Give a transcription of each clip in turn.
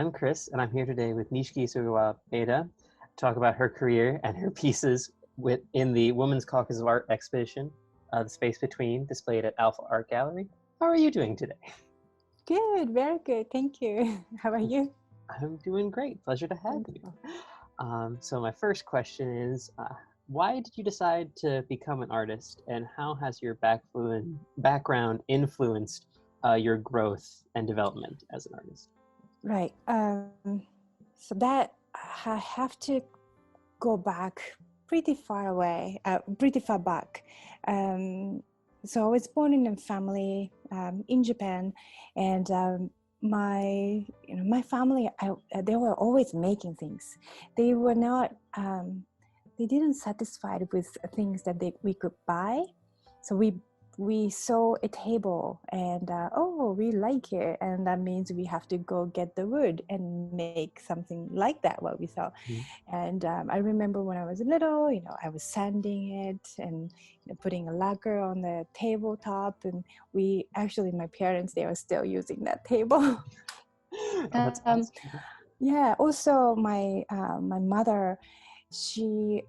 I'm Chris, and I'm here today with Nishiki Sugawara-Beda to talk about her career and her pieces in the Women's Caucus of Art exhibition, The Space Between, displayed at Alpha Art Gallery. How are you doing today? Good, very good. Thank you. How are you? I'm doing great. Pleasure to have you. So my first question is, why did you decide to become an artist, and how has your background influenced your growth and development as an artist? Right. So that I have to go back pretty far back. So I was born in a family in Japan, and my family, they were always making things. They were not. They didn't satisfied with things that we could buy. So we saw a table and we like it, and that means we have to go get the wood and make something like that what we saw. And I remember when I was little, I was sanding it and putting a lacquer on the tabletop, and my parents, they were still using that table. That's awesome. Yeah, also my mother, she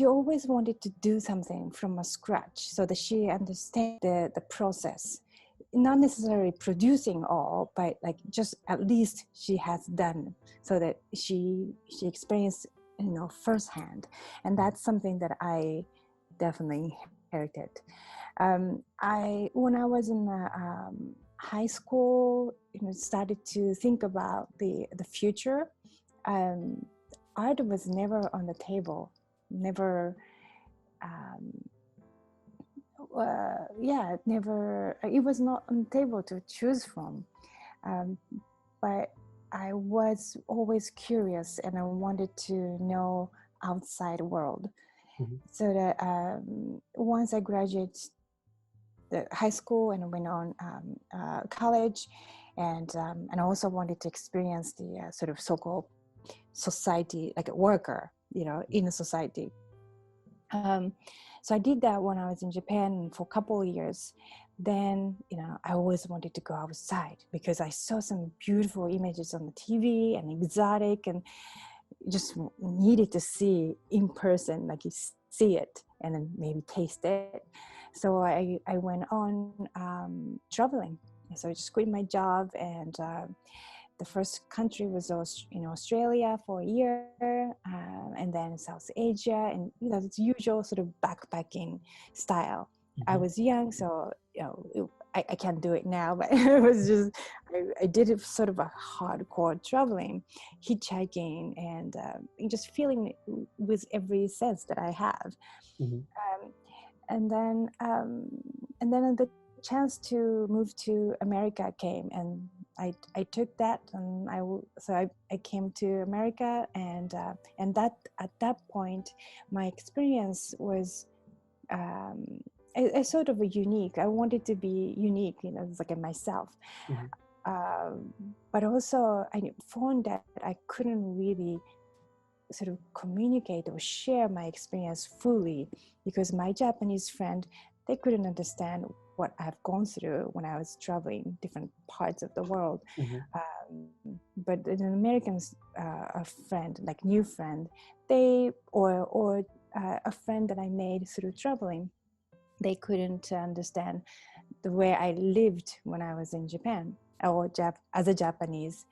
always wanted to do something from scratch so that she understands the process, not necessarily producing all, but like just at least she has done, so that she experienced firsthand. And that's something that I definitely inherited. When I was in high school, started to think about the future. Art was never on the table, never. It was not on the table to choose from. But I was always curious, and I wanted to know outside world. So that once I graduated the high school and went on college, and I also wanted to experience the sort of so-called society, like a worker, in a society. So I did that when I was in Japan for a couple of years. Then, I always wanted to go outside because I saw some beautiful images on the TV and exotic, and just needed to see in person, like you see it and then maybe taste it. So I went on traveling. So I just quit my job, and the first country was Australia for a year, and then South Asia, and it's usual sort of backpacking style. I was young, so I can't do it now, but it was just I did it sort of a hardcore traveling, hitchhiking, and just feeling it with every sense that I have. And then the chance to move to America came, and I took that, and I came to America, and that at that point my experience was a sort of a unique. I wanted to be unique, it's like myself. But also I found that I couldn't really sort of communicate or share my experience fully, because my Japanese friend, they couldn't understand what I've gone through when I was traveling different parts of the world. But an American a friend, like new friend, or a friend that I made through traveling, they couldn't understand the way I lived when I was in Japan, or as a Japanese.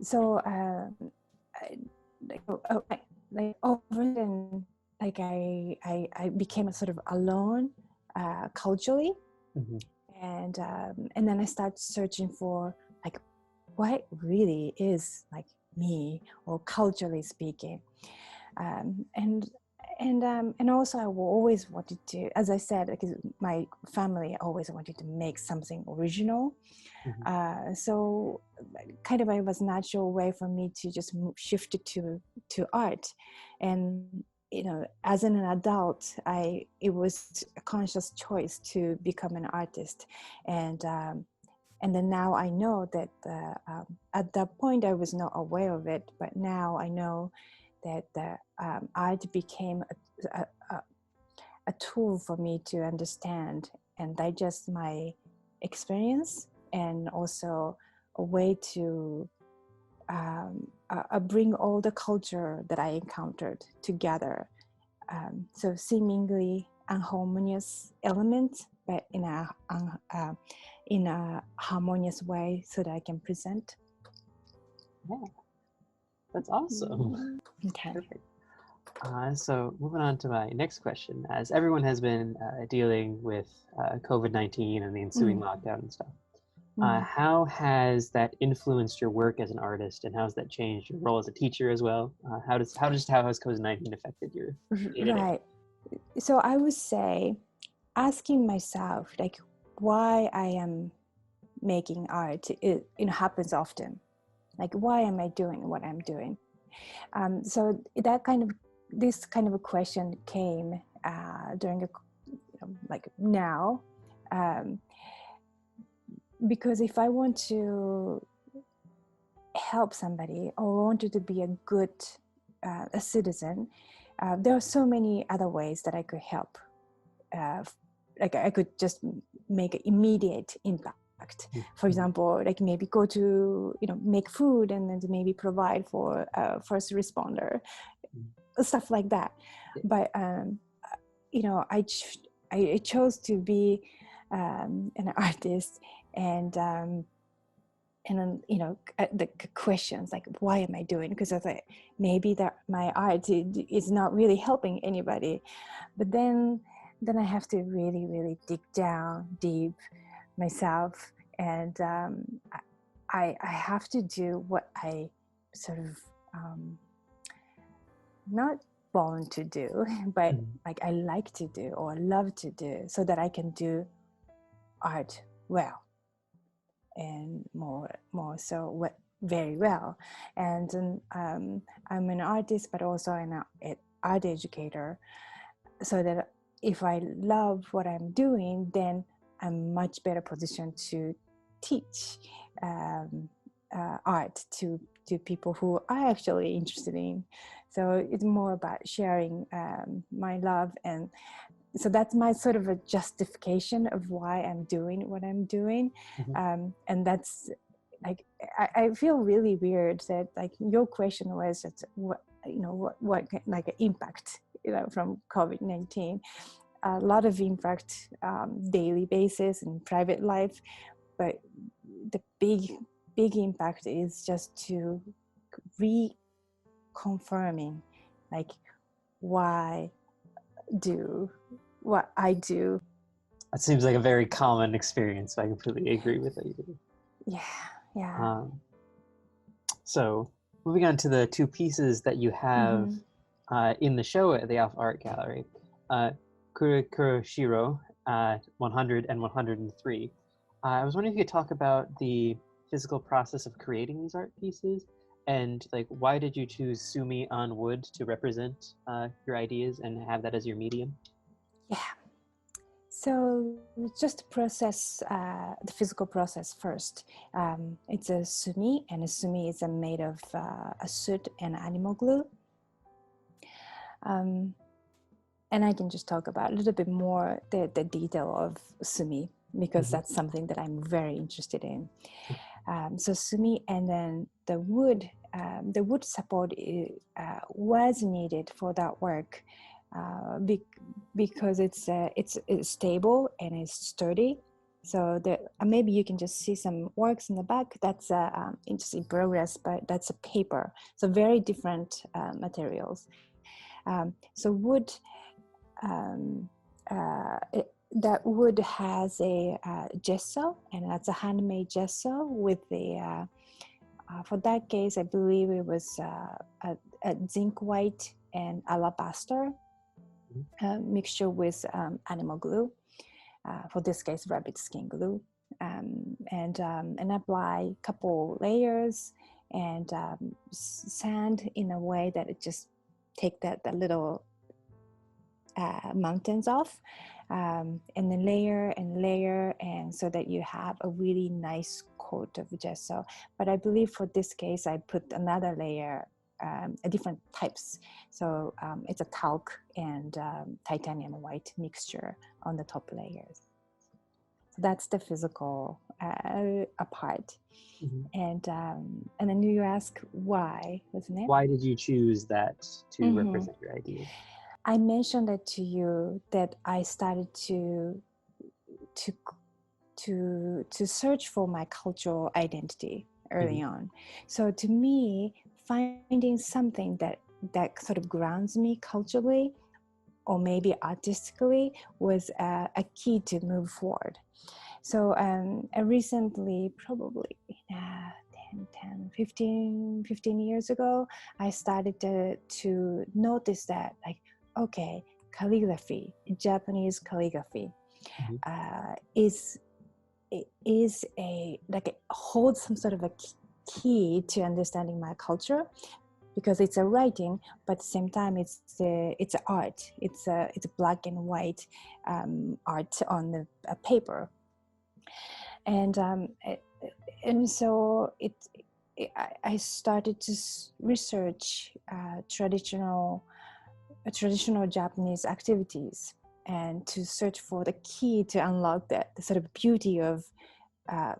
So I became a sort of alone culturally, and then I started searching for like what really is like me, or culturally speaking, and also I always wanted to, as I said, because my family always wanted to make something original. So kind of it was a natural way for me to just shift it to art. And as an adult, it was a conscious choice to become an artist. And then now I know that at that point I was not aware of it, but now I know that art became a tool for me to understand and digest my experience, and also a way to bring all the culture that I encountered together. So seemingly unharmonious elements, but in a harmonious way, so that I can present. Yeah, that's awesome. Okay. Perfect. So moving on to my next question, as everyone has been dealing with COVID-19 and the ensuing lockdown and stuff, how has that influenced your work as an artist, and how has that changed your role as a teacher as well? How has COVID-19 affected your day-to-day? Right. So I would say, asking myself like why I am making art, it happens often. Like, why am I doing what I'm doing? So this kind of a question came during like now, because if I want to help somebody or wanted to be a good a citizen, there are so many other ways that I could help. Like I could just make an immediate impact. For example, like maybe go to, make food and then maybe provide for first responder, stuff like that. But, I chose to be an artist, and then, the questions like, why am I doing? Because I thought maybe that my art is not really helping anybody. But then I have to really, really dig down deep myself, and I have to do what I sort of not born to do, but like I like to do or love to do, so that I can do art well, and more so very well. And I'm an artist, but also an art educator, so that if I love what I'm doing, then I'm much better positioned to teach art to people who are actually interested in. So it's more about sharing my love, and so that's my sort of a justification of why I'm doing what I'm doing. And that's like, I feel really weird that like your question was what like impact from COVID-19. A lot of impact, daily basis and private life, but the big impact is just to reconfirming like why do what I do. That seems like a very common experience, so I completely agree with it. Yeah. So moving on to the two pieces that you have in the show at the Alpha Art Gallery, Kuroshiro 100 and 103. I was wondering if you could talk about the physical process of creating these art pieces, and like why did you choose sumi on wood to represent your ideas and have that as your medium? Yeah. So just to process the physical process first. It's a sumi, and a sumi is made of a soot and animal glue. And I can just talk about a little bit more the detail of sumi, because that's something that I'm very interested in. So sumi, and then the wood support was needed for that work, because it's stable and it's sturdy. So maybe you can just see some works in the back. That's just in progress, but that's a paper. So very different materials. So wood, that wood has a gesso, and that's a handmade gesso with the, for that case, I believe it was a zinc white and alabaster mixture with animal glue. For this case, rabbit skin glue, and apply a couple layers and sand in a way that it just take that little mountains off, and then layer and layer, and so that you have a really nice coat of gesso. But I believe for this case, I put another layer, different types. So it's a talc and titanium white mixture on the top layers. that's the physical part. Mhm. And then you ask why, wasn't it? Why did you choose that to Mm-hmm. represent your ideas? I mentioned it to you that I started to search for my cultural identity early on. So to me, finding something that sort of grounds me culturally or maybe artistically was a key to move forward. So I recently, probably 15 years ago, I started to notice that, like, okay, calligraphy, Japanese calligraphy, is a, like, it holds some sort of a key to understanding my culture, because it's a writing, but at the same time it's art. It's a black and white art on a paper, and so I started to research traditional Japanese activities, and to search for the key to unlock the sort of beauty of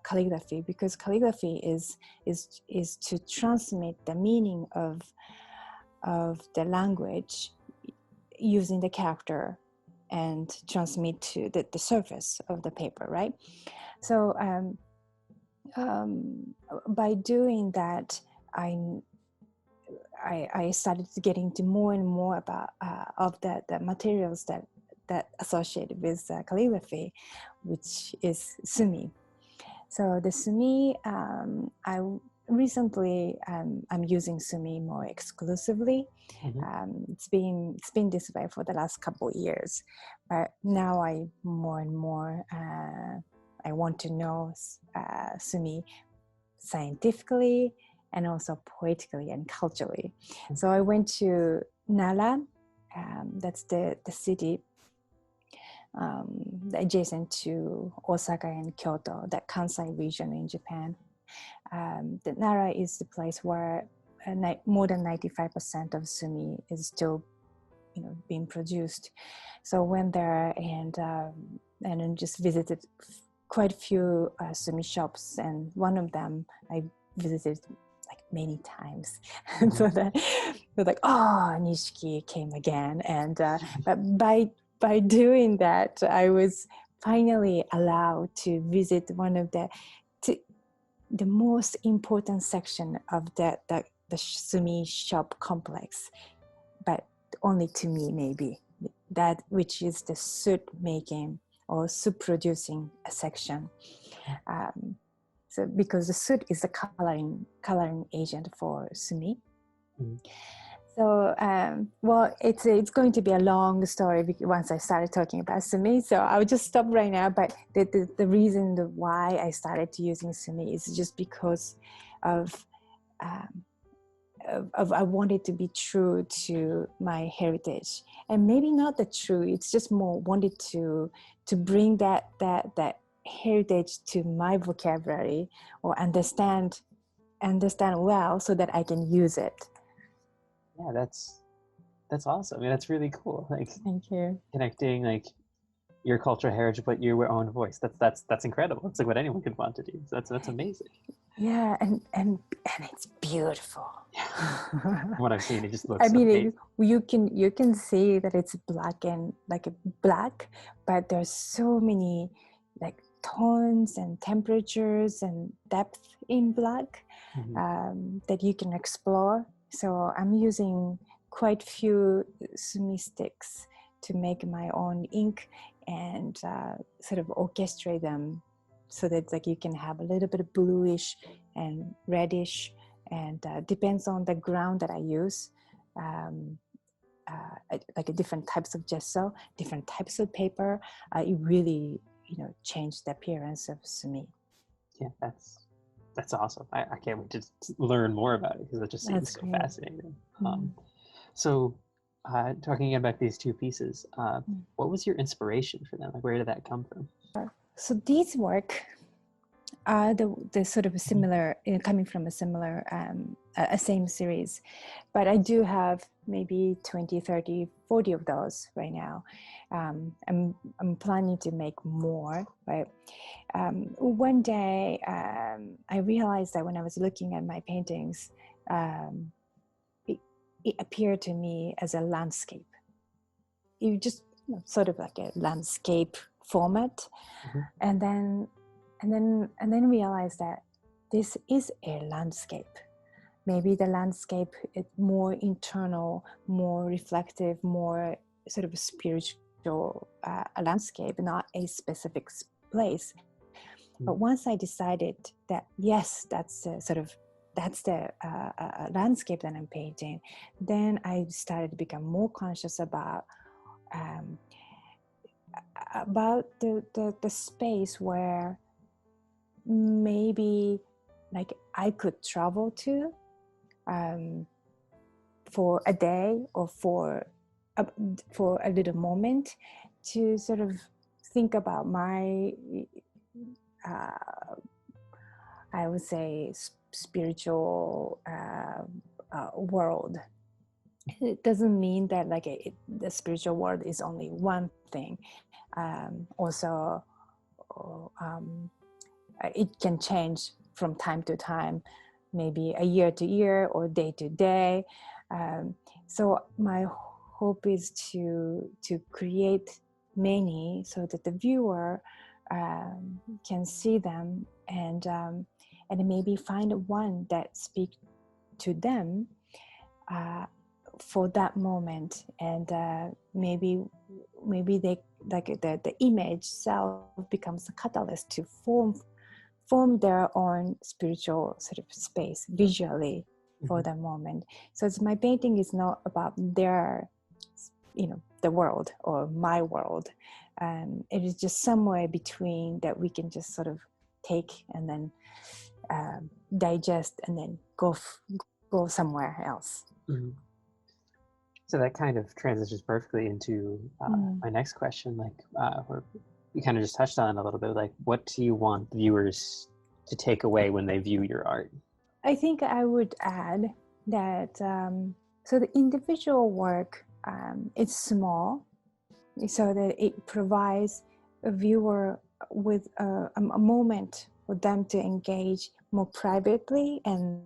calligraphy, because calligraphy is to transmit the meaning of the language using the character and transmit to the surface of the paper, right? So by doing that, I started to get into more and more about of the materials that associated with calligraphy, which is sumi. So the sumi, I recently I'm using sumi more exclusively. It's been this way for the last couple of years, but now I more and more I want to know sumi scientifically and also poetically and culturally. So I went to Nara, that's the city adjacent to Osaka and Kyoto, that Kansai region in Japan. The Nara is the place where more than 95% of sumi is still, being produced. So went there and then just visited quite a few sumi shops, and one of them I visited like many times. And so that they're like, oh, Nishiki came again. And but by doing that, I was finally allowed to visit one of the most important section of the sumi shop complex, but only to me maybe, that which is the suit making or suit producing section. So because the soot is the coloring agent for sumi. So well, it's going to be a long story once I started talking about sumi. So I'll just stop right now. But the reason why I started using sumi is just because of I wanted to be true to my heritage, and maybe not the true. It's just more wanted to bring that heritage to my vocabulary, or understand well, so that I can use it. Yeah, that's awesome. I mean, that's really cool. Like, thank you. Connecting like your cultural heritage, but your own voice. That's incredible. It's like what anyone could want to do. So that's amazing. Yeah, and it's beautiful. From what I've seen, it just looks. I mean, you can see that it's black and like a black, but there's so many like tones and temperatures and depth in black that you can explore. So I'm using quite few sumi sticks to make my own ink and sort of orchestrate them, so that like you can have a little bit of bluish and reddish, and depends on the ground that I use, like different types of gesso, different types of paper. It really changed the appearance of sumi. Yeah, that's awesome. I can't wait to learn more about it, because it just seems so fascinating. So talking about these two pieces, what was your inspiration for them? Like, where did that come from? So these work are the sort of similar, coming from a similar a same series, but I do have maybe 20, 30, 40 of those right now. I'm planning to make more, but one day I realized that when I was looking at my paintings, it appeared to me as a landscape. You just sort of like a landscape format, and then realized that this is a landscape. Maybe the landscape is more internal, more reflective, more sort of spiritual landscape, not a specific place. But once I decided that yes, that's the landscape that I'm painting, then I started to become more conscious about the space where maybe like I could travel to for a day or for a little moment to sort of think about my I would say spiritual world. It doesn't mean that like the spiritual world is only one thing. Also, it can change from time to time, maybe a year to year or day to day. So my hope is to create many so that the viewer can see them and maybe find one that speaks to them for that moment, and maybe they like the image itself becomes a catalyst to form their own spiritual sort of space visually for the moment. So it's, my painting is not about their, the world or my world. It is just somewhere between that we can just sort of take and then digest and then go somewhere else. So that kind of transitions perfectly into my next question, where you kind of just touched on it a little bit, like what do you want viewers to take away when they view your art? I think I would add that so the individual work is small, so that it provides a viewer with a moment for them to engage more privately and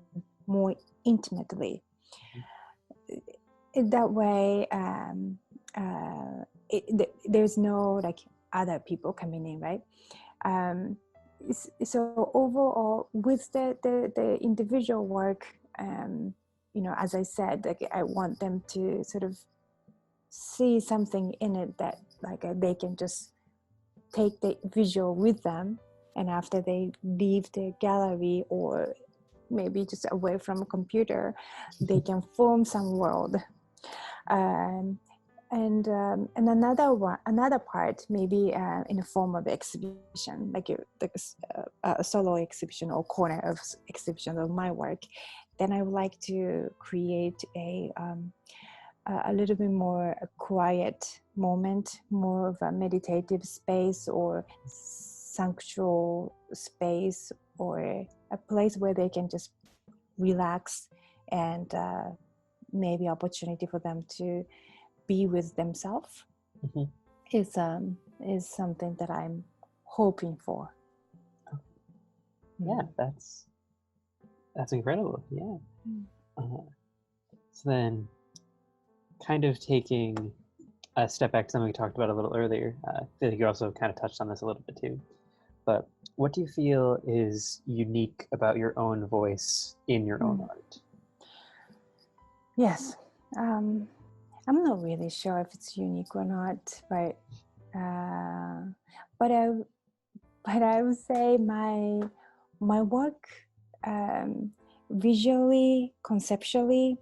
more intimately. In that way, there's no like other people coming in, right? So overall, with the individual work, as I said, like I want them to sort of see something in it that like they can just take the visual with them, and after they leave the gallery or maybe just away from a computer, they can form some world. And another part, maybe in the form of exhibition, like a solo exhibition or corner of exhibition of my work. Then I would like to create a little bit more a quiet moment, more of a meditative space or sanctuary space, or a place where they can just relax and maybe opportunity for them to be with themselves is something that I'm hoping for. Yeah, that's incredible. Yeah. So then, kind of taking a step back to something we talked about a little earlier, I feel like you also kind of touched on this a little bit too, but what do you feel is unique about your own voice in your own art? Yes. I'm not really sure if it's unique or not, but I would say my work visually, conceptually,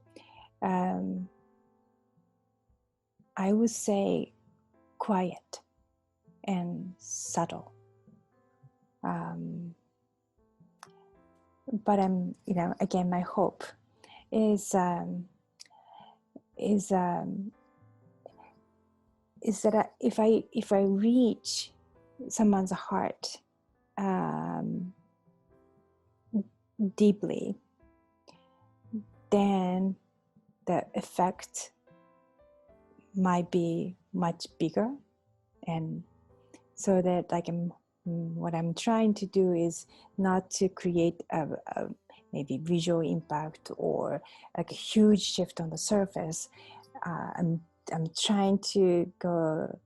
I would say quiet and subtle. But again, my hope is that if I reach someone's heart deeply, then the effect might be much bigger. And so that like what I'm trying to do is not to create a maybe visual impact or like a huge shift on the surface. I'm trying to go,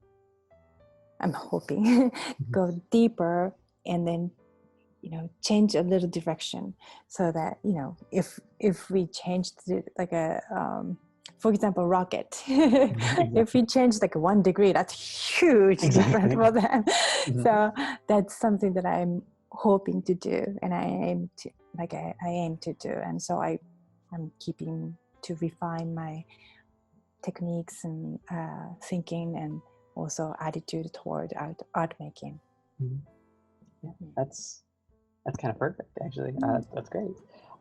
I'm hoping, go deeper and then, you know, change a little direction so that, you know, if we changed like a, for example, rocket, if we change like 1 degree, that's huge difference for them. So that's something that I'm hoping to do, and I aim to do. And so I'm keeping to refine my techniques and thinking, and also attitude toward art making. Yeah, that's kind of perfect, actually. That's great.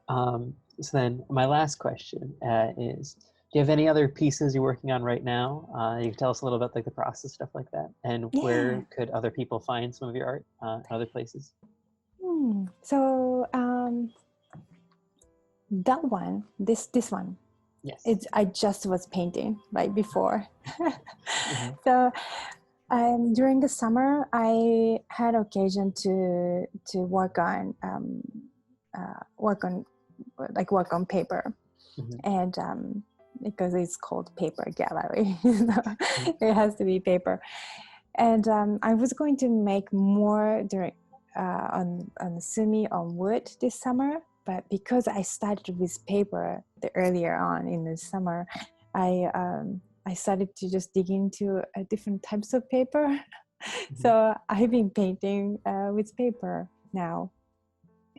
So then my last question is, do you have any other pieces you're working on right now? You can tell us a little about like the process, stuff like that, and where could other people find some of your art in other places? So that one, this one, yes, I just was painting right before. So during the summer, I had occasion to work on paper, and because it's called paper gallery, it has to be paper. And I was going to make more during on sumi on wood this summer, but because I started with paper earlier on in the summer, I started to just dig into different types of paper. So I've been painting with paper now.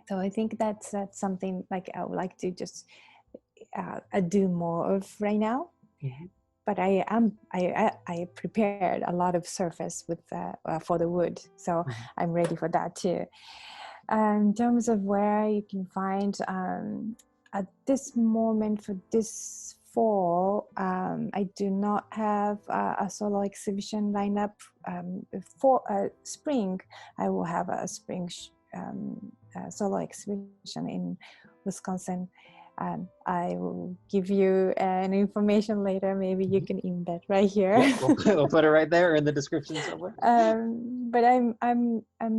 So I think that's something like I would like to just do more of right now. But I prepared a lot of surface with for the wood, so I'm ready for that too. In terms of where you can find at this moment for this fall, I do not have a solo exhibition lineup. For spring, I will have a spring solo exhibition in Wisconsin. I will give you an information later. Maybe you can embed right here. Yeah, we'll put it right there in the description somewhere. But I'm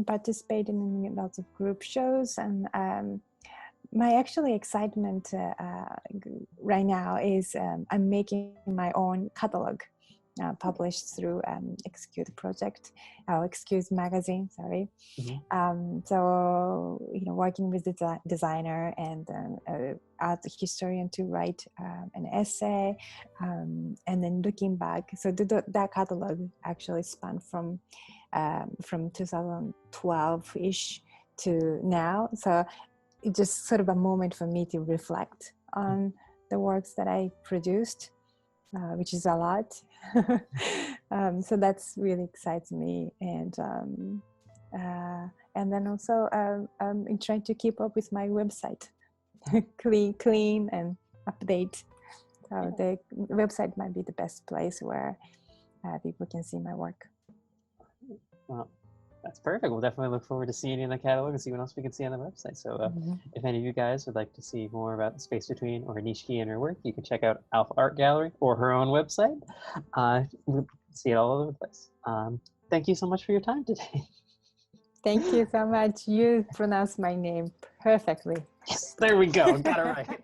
participating in lots of group shows, and my actually excitement right now is I'm making my own catalog. Published through Excuse magazine, sorry. So, you know, working with the designer and art historian to write an essay, and then looking back. So that catalog actually spanned from 2012-ish to now. So it's just sort of a moment for me to reflect on the works that I produced. Which is a lot. So that's really excites me, and then also I'm trying to keep up with my website, clean and update. So the website might be the best place where people can see my work. Well, that's perfect. We'll definitely look forward to seeing you in the catalog and see what else we can see on the website. So if any of you guys would like to see more about the space between or Nishiki and her work, you can check out Alpha Art Gallery or her own website. We'll see it all over the place. Thank you so much for your time today. Thank you so much. You pronounced my name perfectly. Yes, there we go. Got it right.